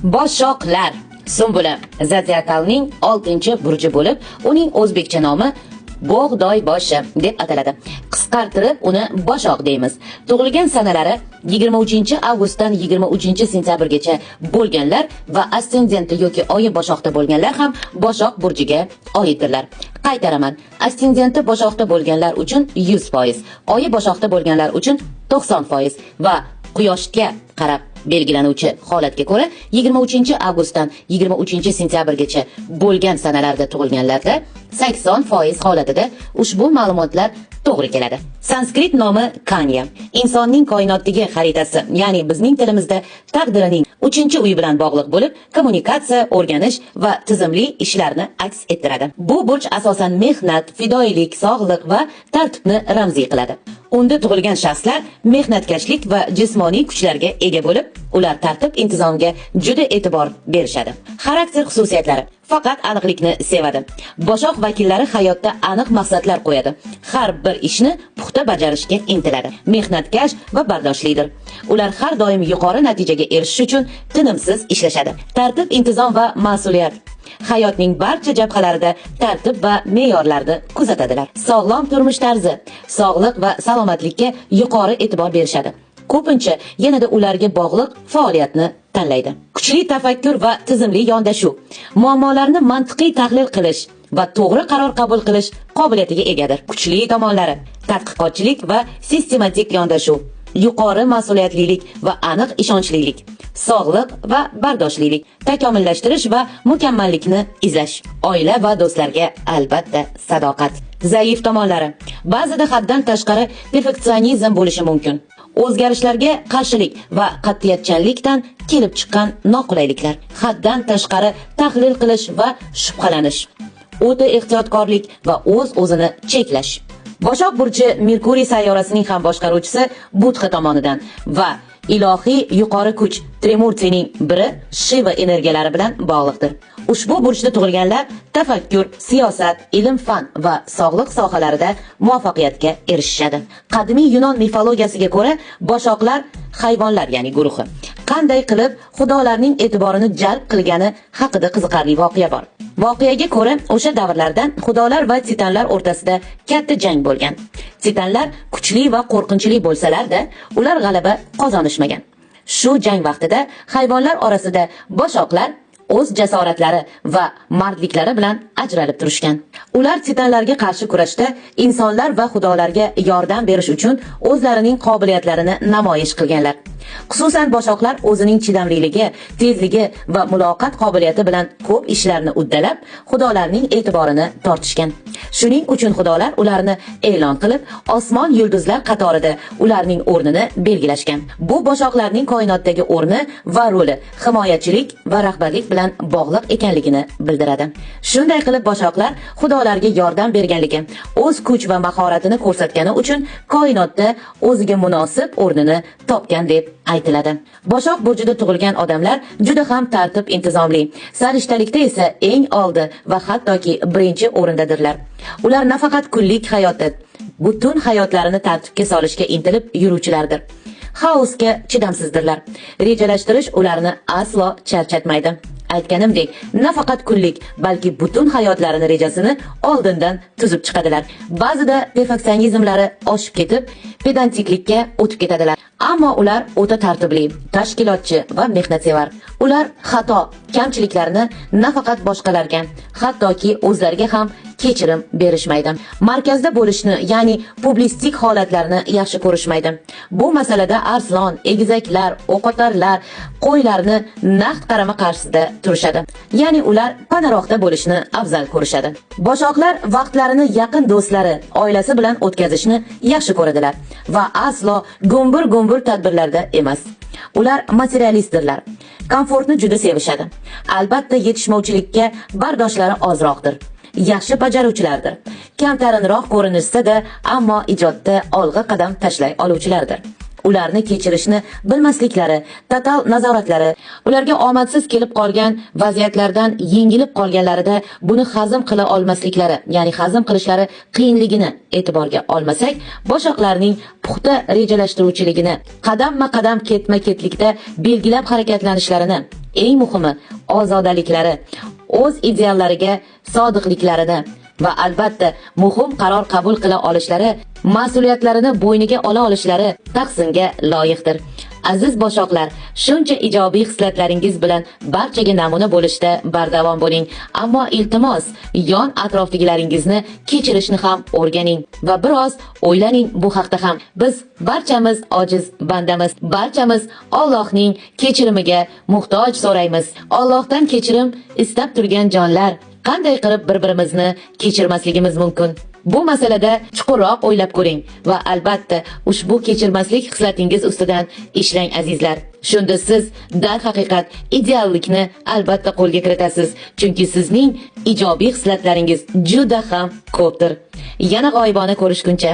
Boshoqlar sumbuli zodiakalning 6-burji bo'lib, uning o'zbekcha nomi bog'doy boshi deb ataladi. Qisqartirib uni boshoq deymiz. Tug'ilgan sanalari 23-avgustdan 23-sentyabrgacha bo'lganlar va ascendenti yoki oyi boshoqda bo'lganlar ham boshoq burjiga oiddirlar. Qaytaraman. Ascendenti boshoqda bo'lganlar uchun 100%, oyi boshoqda bo'lganlar uchun 90% va quyoshga qarab belgilanuvchi holatga ko'ra 23-avgustdan 23-sentyabrgacha bo'lgan sanalarda tug'ilganlarda 80% holatida ushbu ma'lumotlar to'g'ri keladi. Sanskrit nomi Kanya. Insonning koinotdagi xaritasi, ya'ni bizning tilimizda taqdirining 3-uyi bilan bog'liq bo'lib, kommunikatsiya, o'rganish va tizimli ishlarni aks ettiradi. Bu burch asosan mehnat, fidoyilik, sog'liq va tartibni ramziy qiladi. Unda tug'ilgan shaxslar mehnatkashlik va jismoniy kuchlarga ega bo'lib, ular tartib intizomga juda e'tibor berishadi. Xarakter xususiyatlari: faqat aniqlikni sevadi. Boshoq vakillari hayotda aniq maqsadlar qo'yadi. Har bir ishni puxta bajarishga intiladi. Mehnatkash va bardoshlidir. Ular har doim yuqori natijaga erishish uchun tinimsiz ishlashadi. Tartib, intizom va mas'uliyat hayotning barcha jabhalarida tartib va me'yorlarni kuzatadilar. Sog'lom turmush tarzi, sog'liq va salomatlikka yuqori e'tibor berishadi. Ko'pincha yanada ularga bog'liq faoliyatni tanlaydi. Kuchli tafakkur va tizimli yondashuv, muammolarni mantiqiy tahlil qilish va to'g'ri qaror qabul qilish qobiliyatiga egadir. Kuchli tomonlari: tadqiqotchilik va sistematik yondashuv, yuqori mas'uliyatlilik va aniq ishonchlilik, sog'liq va bardoshlilik, takomillashtirish va mukammallikni izlash, oila va do'stlarga albatta sadoqat. Zaif tomonlari: ba'zida haddan tashqari perfeksionizm bo'lishi mumkin. O'zgarishlarga qarshilik va qat'iyatchanlikdan kelib chiqqan noqulayliklar, haddan tashqari tahlil qilish va shubhalanish, o'ta ehtiyotkorlik va o'z-o'zini cheklash. Boshoq burchi Merkuriy sayyorasining ham boshqaruvchisi Budha tomonidan va ilohiy yuqori kuch Trimurtining biri Shiva energiyalari bilan bog'liqdir. Ushbu burchda tug'ilganlar tafakkur, siyosat, ilm-fan va sog'liq sohalarida muvaffaqiyatga erishishadi. Qadimiy Yunon mifologiyasiga ko'ra, boshoqlar hayvonlar, ya'ni guruhi, qanday qilib xudolarning e'tiborini jalb qilgani haqida qiziqarli voqea bor. Voqeaga ko'ra, o'sha davrlardan xudolar va titanlar o'rtasida katta jang bo'lgan. Titanlar kuchli va qo'rqinchli bo'lsalar-da, ular g'alaba qozonishmagan. Shu jang vaqtida hayvonlar orasida boshoqlar o'z jasoratlari va mardliklari bilan ajralib turishgan. Ular titanlarga qarshi kurashda insonlar va xudolarga yordam berish uchun o'zlarining qobiliyatlarini namoyish qilganlar. Xususan boshoqlar o'zining chidamliligi, tezligi va muloqot qobiliyati bilan ko'p ishlarni uddalab, xudolarning e'tiborini tortishgan. Shuning uchun xudolar ularni e'lon qilib, osmon yulduzlar qatorida ularning o'rnini belgilashgan. Bu boshoqlarning koinotdagi o'rni va roli himoyachilik va rahbarlik bilan bog'liq ekanligini bildiradi. Shunday qilib boshoqlar xudolarga yordam berganligi, o'z kuch va mahoratini ko'rsatgani uchun koinotda o'ziga munosib o'rnini topgan deb aytiladi. Boshoq burjida tug'ilgan odamlar juda ham tartib intizomli, sarishtalikda esa eng oldi va hattoki birinchi o'rindadirlar. Ular nafaqat kunlik hayotda, butun hayotlarini tartibga solishga intilib yuruvchilardir. Xaosga chidamsizdirlar. Rejalashtirish ularni aslo charchatmaydi. Aytganimdek, nafaqat kunlik, balki butun hayotlarini rejasini oldindan tuzib chiqadilar. Ba'zida perfeksionizmlari oshib ketib, pedantiklikka o'tib ketadilar. Ammo ular o'ta tartibli, tashkilotchi va mehnatsevar. Ular xato, kamchiliklarni nafaqat boshqalarga, hattoki o'zlariga ham kechirim berishmaydi. Markazda bo'lishni, ya'ni publistik holatlarni yaxshi ko'rishmaydi. Bu masalada arslon, egizaklar, o'qotarlar, qo'ylarni naqd qarama qarshisida turishadi. Ya'ni ular panaroqda bo'lishni afzal ko'rishadi. Boshoqlar vaqtlarini yaqin do'stlari, oilasi bilan o'tkazishni yaxshi ko'radilar va aslo gumbur tadbirlarda emas. Ular materialistdirlar. Komfortni juda sevishadi. Albatta yetishmovchilikka bardoshlari ozroqdir. Yaxshi bajaruvchilardir. Kamtarinroq ko'rinishsa-da, ammo ijodda olg'a qadam tashlay oluvchilardir. Ularni kechirishni bilmasliklari, total nazoratlari, ularga omadsiz kelib qolgan vaziyatlardan yengilib qolganlarida buni hazm qila olmasliklari, ya'ni hazm qilishlari qiyinligini e'tiborga olmasak, boshoqlarning puxta rejalashtiruvchiligini, qadamma-qadam ketma-ketlikda belgilab harakatlanishlarini eng muhimi ozodaliklari, o'z ideallariga sodiqliklarini va albatta muhim qaror qabul qila olishlari, mas'uliyatlarini bo'yniga ola olishlari tahsinga loyiqdir. Aziz boshoqlar, shuncha ijobiy xislatlaringiz bilan barchaga namuna bo'lishda bardavom bo'ling. Ammo iltimos, yon atrofdagilaringizni kechirishni ham o'rganing va biroz o'ylaning bu haqda ham. Biz barchamiz ojiz bandamiz, barchamiz Allohning kechirimiga muhtoj so'raymiz. Allohdan kechirim istab turgan jonlar qanday qilib bir-birimizni kechirmasligimiz mumkin? Bu masalada chuqurroq o'ylab ko'ring va albatta ushbu kechirmaslik xislatingiz ustidan ishlang azizlar. Shunda siz darhaqiqat ideallikni albatta qo'lga kiritasiz, chunki sizning ijobiy xislatlaringiz juda ham ko'pdir. Yana g'oyibona ko'rishguncha